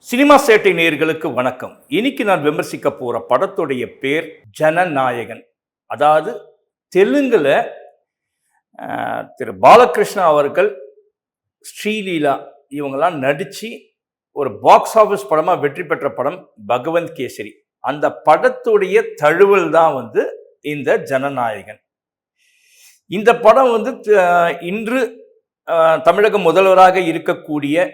Cinema சேட்டை நேயர்களுக்கு வணக்கம். இன்னைக்கு நான் விமர்சிக்க போற படத்துடைய பேர் ஜனநாயகன். அதாவது தெலுங்குல திரு பாலகிருஷ்ணா அவர்கள், ஸ்ரீலீலா இவங்கெல்லாம் நடிச்சு ஒரு பாக்ஸ் ஆஃபீஸ் படமா வெற்றி பெற்ற படம் பகவந்த் கேசரி. அந்த படத்துடைய தழுவல் தான் இந்த ஜனநாயகன். இந்த படம் இன்று தமிழக முதல்வராக இருக்கக்கூடிய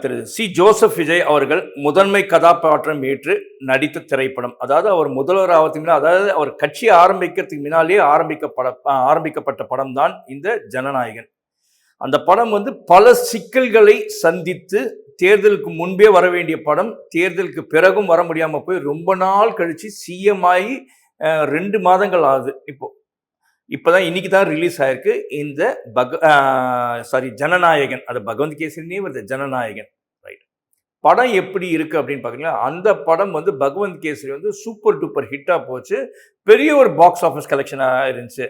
திரு சி ஜோசப் விஜய் அவர்கள் முதன்மை கதாபாத்திரம் ஏற்று நடித்த திரைப்படம். அதாவது அவர் முதல்வர் ஆவதுக்கு அதாவது அவர் கட்சி ஆரம்பிக்கிறதுக்கு முன்னாலே ஆரம்பிக்கப்பட்ட படம் தான் இந்த ஜனநாயகன். அந்த படம் பல சிக்கல்களை சந்தித்து தேர்தலுக்கு முன்பே வர வேண்டிய படம் தேர்தலுக்கு பிறகும் வர முடியாம போய் ரொம்ப நாள் கழிச்சு சிஎம் ஆகி 2 மாதங்கள் ஆகுது. இப்போதான் இன்னைக்கு தான் ரிலீஸ் ஆயிருக்கு இந்த ஜனநாயகன். அது பகவந்த் கேசரினே வருது, ஜனநாயகன். ரைட். படம் எப்படி இருக்கு அப்படின்னு பாத்தீங்கன்னா, அந்த படம் பகவந்த் கேசரி சூப்பர் டூப்பர் ஹிட்டா போச்சு. பெரிய ஒரு பாக்ஸ் ஆஃபீஸ் கலெக்ஷனா இருந்துச்சு.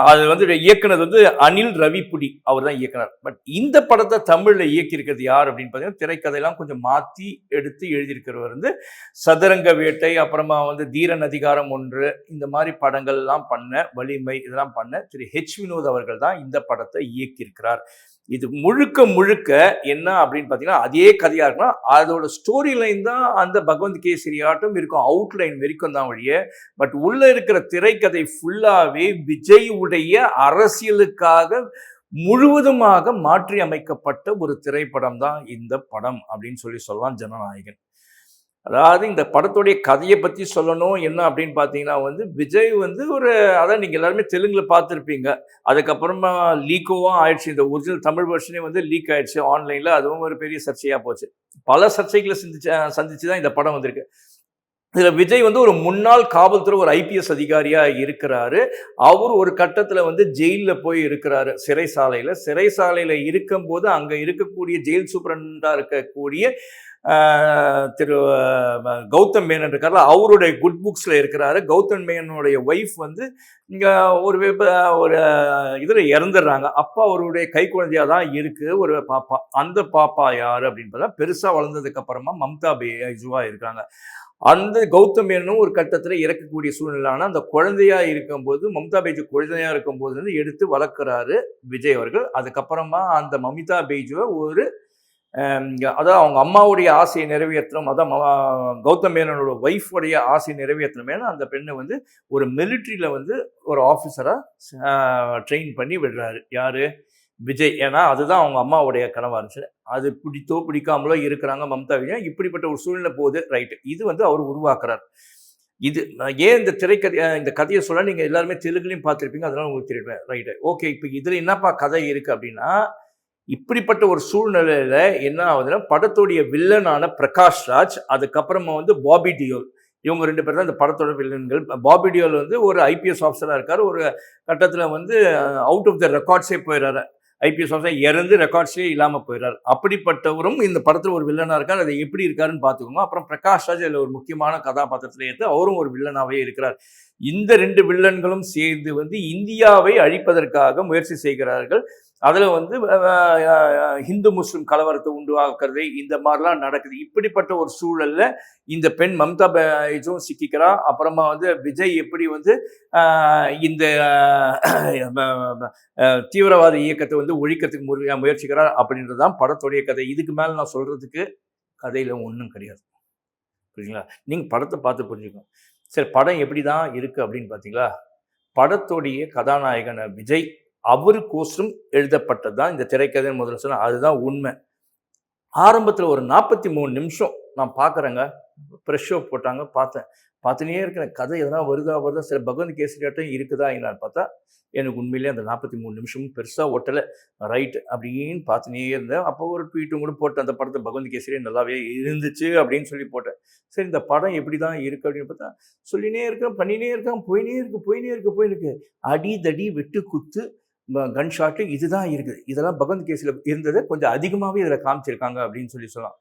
அது இயக்குனர் அனில் ரவிப்புடி, அவர் தான் இயக்குனர். பட் இந்த படத்தை தமிழ்ல இயக்கியிருக்கிறது யார் அப்படின்னு பார்த்தீங்கன்னா, திரைக்கதையெல்லாம் கொஞ்சம் மாற்றி எடுத்து எழுதியிருக்கிறவர் சதுரங்க வேட்டை, அப்புறமா தீரன் அதிகாரம் 1, இந்த மாதிரி படங்கள்லாம் பண்ண, வலிமை இதெல்லாம் பண்ண திரு ஹெச் வினோத் அவர்கள் தான் இந்த படத்தை இயக்கியிருக்கிறார். இது முழுக்க முழுக்க என்ன அப்படின்னு பார்த்தீங்கன்னா, அதே கதையாக இருக்கணும். அதோட ஸ்டோரி லைன் தான் அந்த பகவந்த் கேசரி ஆட்டம் இருக்கும், அவுட்லைன் வரைக்கும் தான் வழியே. பட் உள்ள இருக்கிற திரைக்கதை ஃபுல்லாவே விஜய் உடைய அரசியலுக்காக முழுவதுமாக மாற்றி அமைக்கப்பட்ட ஒரு திரைப்படம் தான் இந்த படம் அப்படின்னு சொல்லலாம் ஜனநாயகன். அதாவது இந்த படத்துடைய கதையை பற்றி சொல்லணும் என்ன அப்படின்னு பார்த்தீங்கன்னா, விஜய் அதான் நீங்கள் எல்லாருமே தெலுங்குல பார்த்துருப்பீங்க. அதுக்கப்புறமா லீக்கோவும் ஆயிடுச்சு. இந்த ஒரிஜினல் தமிழ் வெர்ஷனே லீக் ஆயிடுச்சு ஆன்லைனில். அதுவும் ஒரு பெரிய சர்ச்சையாக போச்சு. பல சர்ச்சைகளை சந்திச்சு தான் இந்த படம் வந்திருக்கு. இதில் விஜய் ஒரு முன்னாள் காவல்துறை ஒரு ஐபிஎஸ் அதிகாரியாக இருக்கிறாரு. அவர் ஒரு கட்டத்தில் ஜெயிலில் போய் இருக்கிறாரு, சிறைசாலையில் இருக்கும்போது அங்கே இருக்கக்கூடிய ஜெயில் சூப்பரண்டாக இருக்கக்கூடிய திரு கௌதம் மேனன் இருக்காரு. அவருடைய குட் புக்ஸில் இருக்கிறாரு. கௌதம் மேனனுடைய ஒய்ஃப் இங்கே ஒரு இதில் இறந்துடுறாங்க. அப்பா அவருடைய கை குழந்தையாக தான் இருக்குது ஒரு பாப்பா. அந்த பாப்பா யார் அப்படின்னு பார்த்தா, பெருசாக வளர்ந்ததுக்கு அப்புறமா மம்தா பைஜுவாக இருக்காங்க. அந்த கௌதம் மேனனும் ஒரு கட்டத்தில் இறக்கக்கூடிய சூழ்நிலையான அந்த குழந்தையா இருக்கும்போது, மம்தா பைஜு குழந்தையா இருக்கும்போது எடுத்து வளர்க்குறாரு விஜய் அவர்கள். அதுக்கப்புறமா அந்த மம்தா பைஜுவை அதான் அவங்க அம்மாவுடைய ஆசையை நிறைவேற்றணும், அதான் கௌதம் மேனனோட ஒய்ஃபுடைய ஆசையை நிறைவேற்றணுமே அந்த பெண்ணை ஒரு மிலிட்ரியில் ஒரு ஆஃபீஸராக ட்ரெயின் பண்ணி விடுறாரு. யாரு? விஜய். ஏன்னா அதுதான் அவங்க அம்மாவுடைய கனவாக இருந்துச்சு. அது பிடித்தோ பிடிக்காமலோ இருக்கிறாங்க மம்தா விஜய். இப்படிப்பட்ட ஒரு சூழ்நிலை போகுது. ரைட்டு. இது அவர் உருவாக்குறார். இது ஏன் இந்த இந்த கதையை சொல்ல, நீங்கள் எல்லாருமே தெலுங்குலையும் பார்த்துருப்பீங்க, அதனால உங்களுக்கு தெரியும். ரைட்டு. ஓகே. இப்போ இதில் என்னப்பா கதை இருக்குது அப்படின்னா, இப்படிப்பட்ட ஒரு சூழ்நிலையில என்ன ஆகுதுன்னா, படத்துடைய வில்லனான பிரகாஷ் ராஜ், அதுக்கப்புறமா பாபி டியோல், இவங்க 2 பேர் தான் இந்த படத்தோட வில்லன்கள். பாபி டியோல் ஒரு ஐபிஎஸ் ஆஃபீஸராக இருக்காரு. ஒரு கட்டத்தில் அவுட் ஆஃப் த ரெக்கார்ட்ஸே போயிடுறாரு. ஐபிஎஸ் ஆஃபீஸர் இறந்து ரெக்கார்ட்ஸே இல்லாமல் போயிடுறாரு. அப்படிப்பட்டவரும் இந்த படத்தில் ஒரு வில்லனாக இருக்கார். அது எப்படி இருக்காருன்னு பார்த்துக்கோங்க. அப்புறம் பிரகாஷ் ராஜ் அதில் ஒரு முக்கியமான கதாபாத்திரத்தில் ஏற்று அவரும் ஒரு வில்லனாகவே இருக்கிறார். இந்த 2 வில்லன்களும் சேர்ந்து இந்தியாவை அழிப்பதற்காக முயற்சி செய்கிறார்கள். அதில் ஹிந்து முஸ்லிம் கலவரத்தை உண்டாக்குறது, இந்த மாதிரிலாம் நடக்குது. இப்படிப்பட்ட ஒரு சூழல்ல இந்த பெண் மம்தா பைஜும் சிக்கிக்கிறா. அப்புறமா விஜய் எப்படி இந்த தீவிரவாத இயக்கத்தை ஒழிக்கிறதுக்கு முயற்சிக்கிறார் அப்படின்றதான் படத்துடைய கதை. இதுக்கு மேலே நான் சொல்றதுக்கு கதையில ஒன்றும் கிடையாது. புரியுங்களா? நீங்கள் படத்தை பார்த்து புரிஞ்சுக்கணும். சரி, படம் எப்படி தான் இருக்கு அப்படின்னு பார்த்தீங்களா? படத்துடைய கதாநாயகன் விஜய் அவருக்கோசரம் எழுதப்பட்டது தான் இந்த திரைக்கதைன்னு முதல்ல சொன்னால் அதுதான் உண்மை. ஆரம்பத்தில் ஒரு 43 நிமிஷம் நான் பார்க்குறேங்க. ப்ரெஷ் ஷோ போட்டாங்க, பார்த்துனே இருக்கிறேன். கதை எதனா வருதா சில பகவந்த் கேசரியாட்டம் இருக்குதா என்னான்னு பார்த்தா, எனக்கு உண்மையிலே அந்த 43 நிமிஷமும் பெருசாக ஒட்டலை. ரைட் அப்படின்னு பார்த்துனே இருந்தேன். அப்போ ஒரு ட்வீட்டும் கூட போட்டேன், அந்த படத்தை பகவந்த் கேசரி நல்லாவே இருந்துச்சு அப்படின்னு சொல்லி போட்டேன். சரி, இந்த படம் எப்படி தான் இருக்குது அப்படின்னு பார்த்தா, சொல்லினே இருக்கேன், பண்ணினே இருக்கேன், போயினே இருக்கு. அடி தடி வெட்டு குத்து கன் ஷாட்டு இதுதான் இருக்குது. இதெல்லாம் பகவந்த் கேஸில் இருந்தது கொஞ்சம் அதிகமாகவே இதில் காமிச்சிருக்காங்க அப்படின்னு சொல்லலாம்.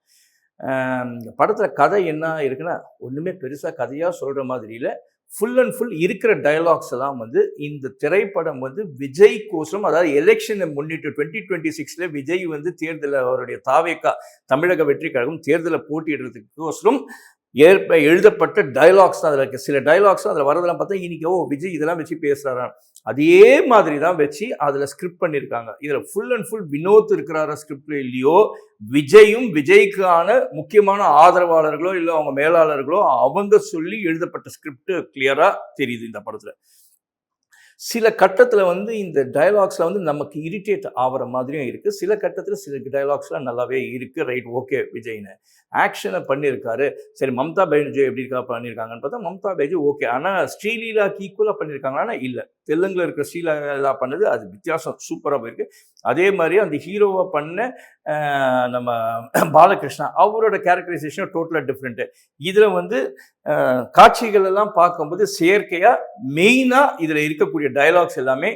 படத்தில் கதை என்ன இருக்குன்னா, ஒன்றுமே பெருசாக கதையாக சொல்கிற மாதிரி இல்லை. ஃபுல் அண்ட் ஃபுல் இருக்கிற டயலாக்ஸ் எல்லாம் வந்து இந்த திரைப்படம் வந்து விஜய் கோசம், அதாவது எலெக்ஷனை முன்னிட்டு 2026 விஜய் வந்து தேர்தலில் அவருடைய தாவேகா தமிழக வெற்றி கழகம் தேர்தலில் போட்டியிடுறதுக்கோசரம் எழுதப்பட்ட டயலாக்ஸ் தான் அதில் இருக்குது. சில டயலாக்ஸ் அதில் வரதெல்லாம் பார்த்தா இன்னைக்கு விஜய் இதெல்லாம் வச்சு பேசுகிறாரா, அதே மாதிரி தான் வச்சு அதில் ஸ்கிரிப்ட் பண்ணியிருக்காங்க. இதில் ஃபுல் அண்ட் ஃபுல் வினோத் இருக்கிறாரா ஸ்கிரிப்ட் இல்லையோ, விஜயும் விஜய்க்கான முக்கியமான ஆதரவாளர்களோ இல்லை அவங்க மேலாளர்களோ அவங்க சொல்லி எழுதப்பட்ட ஸ்கிரிப்ட் கிளியராக தெரியுது இந்த படத்தில். சில கட்டத்தில் வந்து இந்த டயலாக்ஸில் வந்து நமக்கு இரிட்டேட் ஆகிற மாதிரியும் இருக்குது. சில கட்டத்தில் சில டயலாக்ஸ்லாம் நல்லாவே இருக்குது. ரைட், ஓகே, விஜய்னு ஆக்ஷனை பண்ணியிருக்காரு. சரி, மம்தா பானர்ஜி எப்படி இருக்கா பண்ணியிருக்காங்கன்னு பார்த்தா மம்தா பானர்ஜி ஓகே, ஆனால் ஸ்ரீலீலாக்கு ஈக்குவலாக பண்ணியிருக்காங்கன்னா இல்லை. தெலுங்கில் இருக்கிற ஸ்ரீலீலா பண்ணது அது வித்தியாசம் சூப்பராக போயிருக்கு. அதே மாதிரி அந்த ஹீரோவை பண்ண நம்ம பாலகிருஷ்ணா அவரோட கேரக்டரைசேஷன் டோட்டலாக டிஃப்ரெண்ட்டு. இதில் வந்து காட்சிகள் எல்லாம் பார்க்கும்போது செயற்கையாக மெயினாக இதில் இருக்கக்கூடிய டயலாக்ஸ் எல்லாமே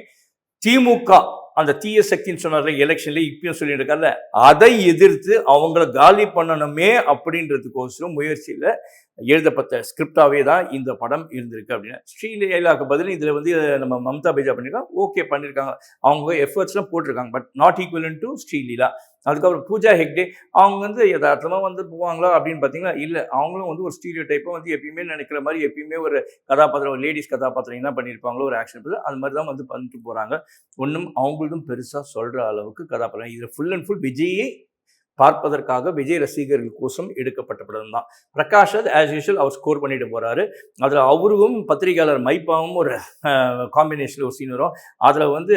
திமுக அந்த தீய சக்தின்னு சொன்னார்ல எலெக்ஷன்ல இப்பயும் சொல்லிட்டு இருக்காருல்ல, அதை எதிர்த்து அவங்கள காலி பண்ணணுமே அப்படின்றதுக்கோசரம் முயற்சியில் எழுதப்பட்ட ஸ்கிரிப்டாகவே தான் இந்த படம் இருந்திருக்கு. அப்படின்னா ஸ்ரீலீலாவுக்கு பதில் இதில் வந்து நம்ம மம்தா பானர்ஜி பண்ணியிருக்காங்க. ஓகே பண்ணியிருக்காங்க, அவங்க எஃபர்ட்ஸ்லாம் போட்டிருக்காங்க, பட் நாட் ஈக்குவலன் டு ஸ்ரீலீலா. அதுக்கப்புறம் பூஜா ஹெக்டே அவங்க வந்து யதார்த்தமாக வந்து போவாங்களா அப்படின்னு பார்த்தீங்கன்னா இல்லை, அவங்களும் வந்து ஒரு ஸ்டீரியோ டைப்பை வந்து எப்பயுமே நினைக்கிற மாதிரி எப்பயுமே ஒரு கதாபாத்திரம், ஒரு லேடிஸ் கதாபாத்திரம் என்ன பண்ணியிருப்பாங்களோ ஒரு ஆக்ஷன் அது மாதிரி தான் வந்து பண்ணிட்டு போகிறாங்க. ஒன்றும் அவங்களும் பெருசாக சொல்கிற அளவுக்கு கதாபாத்திரம் இதில் ஃபுல் அண்ட் ஃபுல் விஜயை பார்ப்பதற்காக விஜய் ரசிகர்கள் கோசம் எடுக்கப்பட்ட படம் தான். பிரகாஷ் ஆஸ் யூஷுவல் அவர் ஸ்கோர் பண்ணிட்டு போகிறாரு. அதில் அவரும் பத்திரிகையாளர் மைப்பாவும் ஒரு காம்பினேஷனில் ஒரு சீன் வரும். அதில் வந்து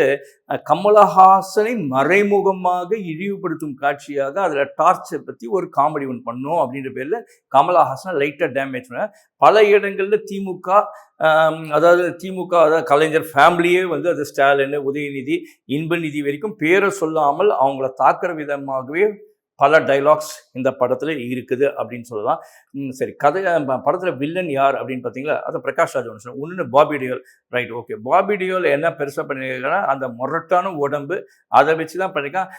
கமலஹாசனை மறைமுகமாக இழிவுபடுத்தும் காட்சியாக அதில் டார்ச்சை பற்றி ஒரு காமெடி ஒன்று பண்ணோம் அப்படின்ற பேரில் கமலஹாசனை லைட்டாக டேமேஜ் பண்ண பல இடங்களில் திமுக, அதாவது திமுக, அதாவது கலைஞர் ஃபேமிலியே வந்து அது ஸ்டாலின், உதயநிதி, இன்பநிதி வரைக்கும் பேரை சொல்லாமல் அவங்கள தாக்குற விதமாகவே பல டைலாக்ஸ் இந்த படத்தில் இருக்குது அப்படின்னு சொல்லலாம். சரி, கதை படத்தில் வில்லன் யார் அப்படின்னு பார்த்தீங்களா, அதை பிரகாஷ் ராஜ் ஒன்று சொன்னேன். ஒன்று Bobby Deol. Right, okay, Bobby Deol என்ன பெருசாக பண்ணியிருக்காங்கன்னா அந்த மொரட்டான உடம்பு அதை வச்சு தான் பண்ணியிருக்கான்.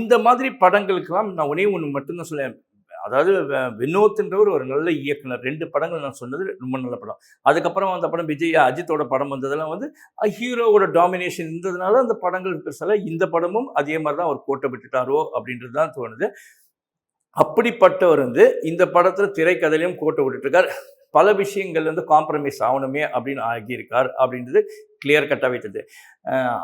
இந்த மாதிரி படங்களுக்கெல்லாம் நான் ஒன்று மட்டும்தான் சொல்லேன். அதாவது வினோத்ன்றவர் ஒரு நல்ல இயக்குனர். 2 படங்கள் நான் சொன்னது ரொம்ப நல்ல படம். அதுக்கப்புறம் அந்த படம் விஜய் அஜித்தோட படம் வந்ததெல்லாம் வந்து ஹீரோவோட டாமினேஷன் இருந்ததுனால அந்த படங்கள் பெருசால. இந்த படமும் அதே மாதிரி தான் அவர் கோட்டை விட்டுட்டாரோ அப்படின்றது தான் தோணுது. அப்படிப்பட்டவர் வந்து இந்த படத்தில் திரைக்கதையிலையும் கோட்டை விட்டுருக்கார். பல விஷயங்கள் வந்து காம்ப்ரமைஸ் ஆகணுமே அப்படின்னு ஆகியிருக்கார் அப்படின்றது கிளியர் கட்டாக வைத்தது.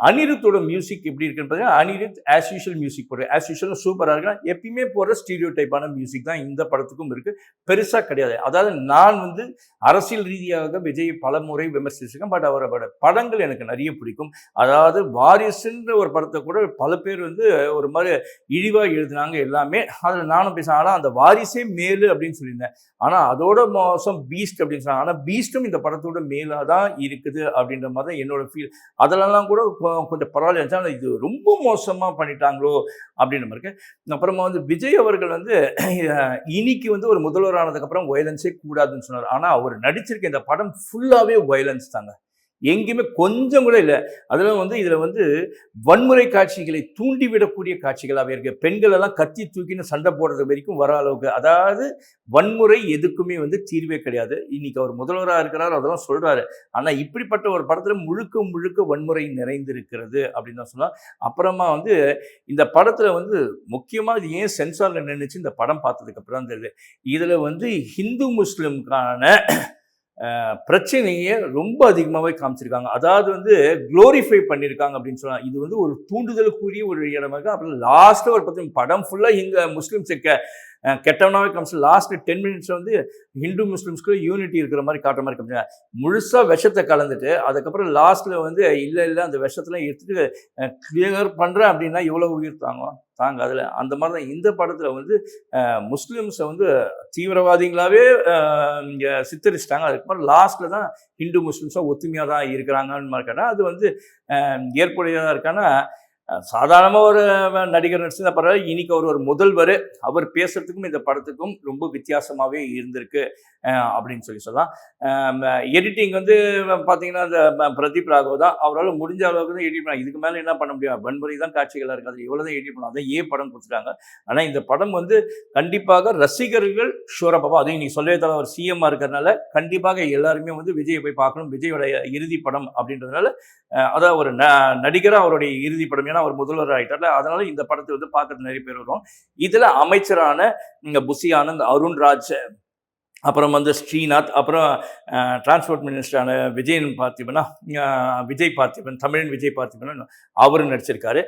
அனிருத்தோட மியூசிக் எப்படி இருக்குன்னு பார்த்தீங்கன்னா, அனிருத் ஆஸ் யூஷுவல் மியூசிக் போடுற ஆஸ் யூஷுவல் சூப்பராக இருக்குன்னா எப்பயுமே போடுற ஸ்டீரியோ டைப்பான மியூசிக் தான் இந்த படத்துக்கும் இருக்குது. பெருசாக கிடையாது. அதாவது நான் வந்து அரசியல் ரீதியாக விஜய் பல முறை விமர்சிச்சிருக்கேன், பட் அவரோட படங்கள் எனக்கு நிறைய பிடிக்கும். அதாவது வாரிசுன்ற ஒரு படத்தை கூட பல பேர் வந்து ஒரு மாதிரி இழிவாக எழுதினாங்க எல்லாமே. அதில் நானும் பேசுகிறேன், ஆனால் அந்த வாரிசே மேலு அப்படின்னு சொல்லியிருந்தேன். ஆனால் அதோட மோசம் பீஸ்ட் அப்படின்னு சொன்னாங்க. ஆனால் பீஸ்ட்டும் இந்த படத்தோட மேலாக தான் இருக்குது அப்படின்ற மாதிரி தான் என்னோட ஃபீல். அதெல்லாம் கூட கொஞ்சம் பரவாயில்ல இருந்துச்சு. ஆனால் இது ரொம்ப மோசமாக பண்ணிட்டாங்களோ அப்படின்னு இருக்கு. அப்புறமா வந்து விஜய் அவர்கள் வந்து இன்னைக்கு வந்து ஒரு முதல்வர் ஆனதுக்கப்புறம் வயலன்ஸே கூடாதுன்னு சொன்னார். ஆனால் அவர் நடிச்சிருக்க இந்த படம் ஃபுல்லாகவே வயலன்ஸ் தாங்க, எங்கேயுமே கொஞ்சம் கூட இல்லை. அதில் வந்து இதில் வந்து வன்முறை காட்சிகளை தூண்டிவிடக்கூடிய காட்சிகளாகவே இருக்குது. பெண்கள் எல்லாம் கத்தி தூக்கின்னு சண்டை போடுறது வரைக்கும் வர அளவுக்கு. அதாவது வன்முறை எதுக்குமே வந்து தீர்வே கிடையாது. இன்னைக்கு அவர் முதல்வராக இருக்கிறார், அதெல்லாம் சொல்கிறாரு. ஆனால் இப்படிப்பட்ட ஒரு படத்தில் முழுக்க முழுக்க வன்முறை நிறைந்திருக்கிறது அப்படின்னு தான் சொல்லலாம். அப்புறமா வந்து இந்த படத்தில் வந்து முக்கியமாக இது ஏன் சென்சாரில் நின்றுச்சு இந்த படம் பார்த்ததுக்கப்புறம் தெரியுது. இதில் வந்து ஹிந்து முஸ்லிம்கான பிரச்சனையை ரொம்ப அதிகமாகவே காமிச்சிருக்காங்க. அதாவது வந்து க்ளோரிஃபை பண்ணியிருக்காங்க அப்படின்னு சொல்லலாம். இது வந்து ஒரு தூண்டுதலுக்குரிய ஒரு இடமாக. அப்புறம் லாஸ்ட்டில் ஒரு படம் ஃபுல்லாக இங்கே முஸ்லீம்ஸ் கெட்டவனாவே காமிச்சு லாஸ்ட் 10 மினிட்ஸ் வந்து ஹிந்து முஸ்லிம்ஸ்க்கு யூனிட்டி இருக்கிற மாதிரி காட்டுற மாதிரி காமிச்சாங்க. முழுசாக விஷத்தை கலந்துட்டு அதுக்கப்புறம் லாஸ்ட்டில் வந்து இல்லை அந்த விஷத்தெல்லாம் எடுத்துட்டு கிளியர் பண்ணுறேன் அப்படின்னா எவ்வளோ உயிர் தாங்க அதில். அந்த மாதிரி தான் இந்த படத்தில் வந்து முஸ்லீம்ஸை வந்து தீவிரவாதிகளாகவே இங்கே சித்தரிச்சிட்டாங்க. அதுக்கப்புறம் லாஸ்ட்டில் தான் ஹிந்து முஸ்லீம்ஸாக ஒத்துமையாக தான் இருக்கிறாங்கன்னு மாதிரி கேட்டால் அது வந்து ஏற்புடையதாக இருக்கான்னா சாதாரணமாக ஒரு நடிகர் நடிச்சிருந்தா பரவாயில்ல, இன்னைக்கு அவர் ஒரு முதல்வர், அவர் பேசுறதுக்கும் இந்த படத்துக்கும் ரொம்ப வித்தியாசமாகவே இருந்திருக்கு அப்படின்னு சொல்லலாம். எடிட்டிங் வந்து பார்த்தீங்கன்னா, இந்த பிரதீப் ராகவ் தான். அவரால் முடிஞ்ச அளவுக்கு தான் எடிட் பண்ண, இதுக்கு மேலே என்ன பண்ண முடியும்? வன்முறை தான் காட்சிகளாக இருக்குது, அது எவ்வளோ தான் எடிட் பண்ணலாம், அதை படம் கொடுத்துட்டாங்க. ஆனால் இந்த படம் வந்து கண்டிப்பாக ரசிகர்கள் ஷூராக பார்ப்போம். அதையும் நீ சொல்லவே தவிர ஒரு சிஎம்மாக இருக்கிறதுனால கண்டிப்பாக எல்லாருமே வந்து விஜயை போய் பார்க்கணும். விஜயோட இறுதி படம் அப்படின்றதுனால அதாவது ஒரு நடிகராக அவருடைய இறுதி படம், ஏன்னா அவர் முதல்வர் ஆகிட்டார்ல, அதனால இந்த படத்தை வந்து பார்க்கறது நிறைய பேர் வரும். இதில் அமைச்சரான புசி ஆனந்த், அருண்ராஜ், அப்புறம் வந்து ஸ்ரீநாத், அப்புறம் டிரான்ஸ்போர்ட் மினிஸ்டரான விஜய் பார்த்திபன், தமிழன் விஜய் பார்த்திபன் அவர் நடிச்சிருக்காரு.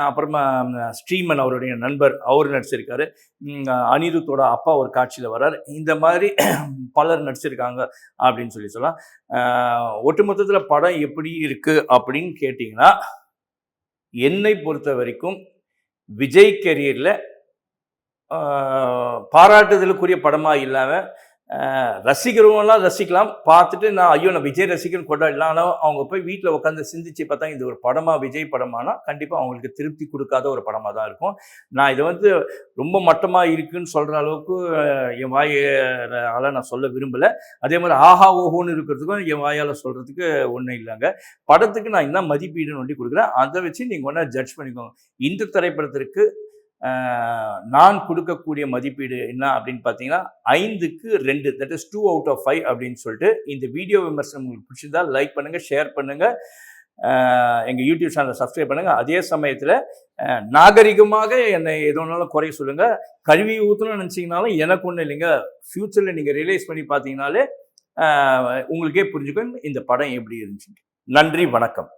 அப்புறமா ஸ்ரீமன் அவருடைய நண்பர் அவர் நடிச்சிருக்காரு. அனிருத்தோட அப்பா ஒரு காட்சியில் வர்றார். இந்த மாதிரி பலர் நடிச்சிருக்காங்க அப்படின்னு சொல்லலாம். ஒட்டுமொத்தத்தில் படம் எப்படி இருக்குது அப்படின்னு கேட்டிங்கன்னா, என்னை பொறுத்த வரைக்கும் விஜய் கெரியரில் பாராட்டுதலுக்குரிய படமாக இல்லாமல் ரசிக்கிறவங்களாம் ரசிக்கலாம், பார்த்துட்டு நான் விஜய் ரசிகர்னு கொண்டாடலாம். ஆனால் அவங்க போய் வீட்டில் உட்காந்து சிந்திச்சு பார்த்தா இது ஒரு படமாக, விஜய் படமானா கண்டிப்பாக அவங்களுக்கு திருப்தி கொடுக்காத ஒரு படமாக தான் இருக்கும். நான் இதை வந்து ரொம்ப மட்டமாக இருக்குன்னு சொல்கிற அளவுக்கு என் வாயால் நான் சொல்ல விரும்பலை. அதே மாதிரி ஆஹா ஓஹோன்னு இருக்கிறதுக்கும் என் வாயால் சொல்கிறதுக்கு ஒன்றும் இல்லைங்க. படத்துக்கு நான் என்ன மதிப்பீடுன்னு ஒண்டி கொடுக்குறேன், அதை வச்சு நீங்கள் ஒன்றா ஜட்ஜ் பண்ணிக்கோங்க. இந்த திரைப்படத்திற்கு நான் கொடுக்கக்கூடிய மதிப்பீடு என்ன அப்படின்னு பார்த்தீங்கன்னா 5க்கு 2, தட் இஸ் 2 out of 5 அப்படின்னு சொல்லிட்டு. இந்த வீடியோ விமர்சனம் உங்களுக்கு பிடிச்சிருந்தா லைக் பண்ணுங்கள், ஷேர் பண்ணுங்கள், எங்கள் யூடியூப் சேனலை சப்ஸ்கிரைப் பண்ணுங்கள். அதே சமயத்தில் நாகரிகமாக என்னை எதோனாலும் குறைய சொல்லுங்கள். கழுவி ஊற்றணும்னு நினச்சிங்கனாலும் எனக்கு ஒன்றும் இல்லைங்க. ஃப்யூச்சரில் நீங்கள் ரியலைஸ் பண்ணி பார்த்தீங்கனாலே உங்களுக்கே புரிஞ்சுக்கும் இந்த படம் எப்படி இருந்துச்சு. நன்றி, வணக்கம்.